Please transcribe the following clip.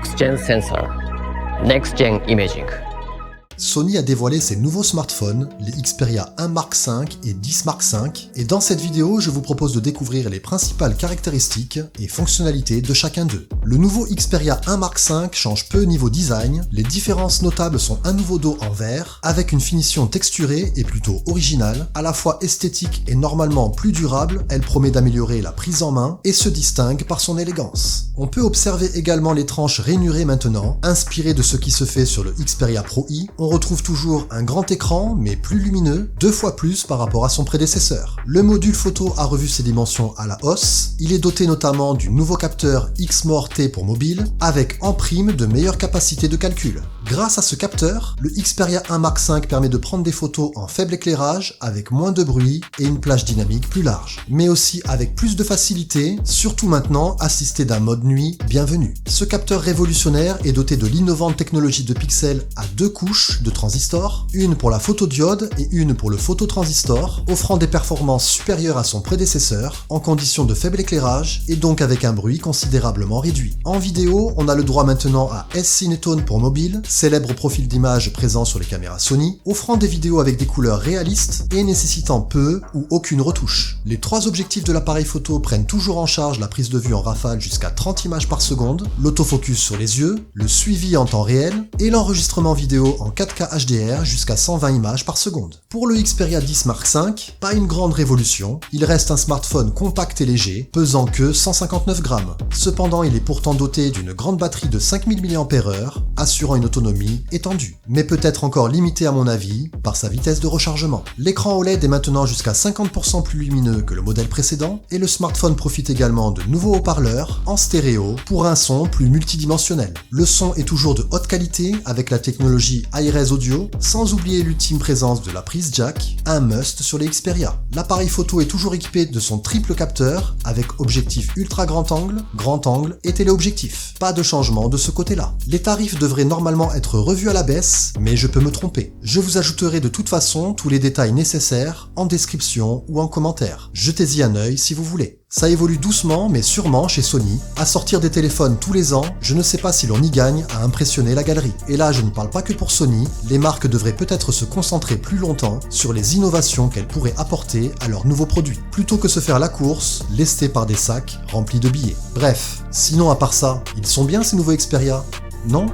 Next-Gen Sensor, Next-Gen Imaging. Sony a dévoilé ses nouveaux smartphones, les Xperia 1 Mark V et 10 Mark V, et dans cette vidéo, je vous propose de découvrir les principales caractéristiques et fonctionnalités de chacun d'eux. Le nouveau Xperia 1 Mark V change peu niveau design, les différences notables sont un nouveau dos en verre, avec une finition texturée et plutôt originale, à la fois esthétique et normalement plus durable, elle promet d'améliorer la prise en main et se distingue par son élégance. On peut observer également les tranches rainurées maintenant, inspirées de ce qui se fait sur le Xperia Pro I. On retrouve toujours un grand écran, mais plus lumineux, 2 fois plus par rapport à son prédécesseur. Le module photo a revu ses dimensions à la hausse, il est doté notamment du nouveau capteur X-More-T pour mobile, avec en prime de meilleures capacités de calcul. Grâce à ce capteur, le Xperia 1 Mark V permet de prendre des photos en faible éclairage, avec moins de bruit et une plage dynamique plus large, mais aussi avec plus de facilité, surtout maintenant assisté d'un mode nuit bienvenu. Ce capteur révolutionnaire est doté de l'innovante technologie de pixels à 2 couches de transistors, une pour la photodiode et une pour le phototransistor, offrant des performances supérieures à son prédécesseur, en conditions de faible éclairage et donc avec un bruit considérablement réduit. En vidéo, on a le droit maintenant à S-Cinetone pour mobile, célèbre profil d'image présent sur les caméras Sony, offrant des vidéos avec des couleurs réalistes et nécessitant peu ou aucune retouche. Les 3 objectifs de l'appareil photo prennent toujours en charge la prise de vue en rafale jusqu'à 30 images par seconde, l'autofocus sur les yeux, le suivi en temps réel et l'enregistrement vidéo en 4K HDR jusqu'à 120 images par seconde. Pour le Xperia 10 Mark V, pas une grande révolution, il reste un smartphone compact et léger, pesant que 159 grammes. Cependant, il est pourtant doté d'une grande batterie de 5000 mAh, assurant une autonomie étendue, mais peut-être encore limitée à mon avis par sa vitesse de rechargement. L'écran OLED est maintenant jusqu'à 50% plus lumineux que le modèle précédent, et le smartphone profite également de nouveaux haut-parleurs en stéréo pour un son plus multidimensionnel. Le son est toujours de haute qualité avec la technologie Hi-Res Audio, sans oublier l'ultime présence de la prise jack, un must sur les Xperia. L'appareil photo est toujours équipé de son triple capteur avec objectif ultra grand angle et téléobjectif. Pas de changement de ce côté-là. Les tarifs devraient normalement être revus à la baisse, mais je peux me tromper. Je vous ajouterai de toute façon tous les détails nécessaires en description ou en commentaire. Jetez-y un œil si vous voulez. Ça évolue doucement mais sûrement chez Sony. À sortir des téléphones tous les ans, je ne sais pas si l'on y gagne à impressionner la galerie. Et là, je ne parle pas que pour Sony, les marques devraient peut-être se concentrer plus longtemps sur les innovations qu'elles pourraient apporter à leurs nouveaux produits, plutôt que se faire la course, lestés par des sacs remplis de billets. Bref, sinon à part ça, ils sont bien ces nouveaux Xperia, non ?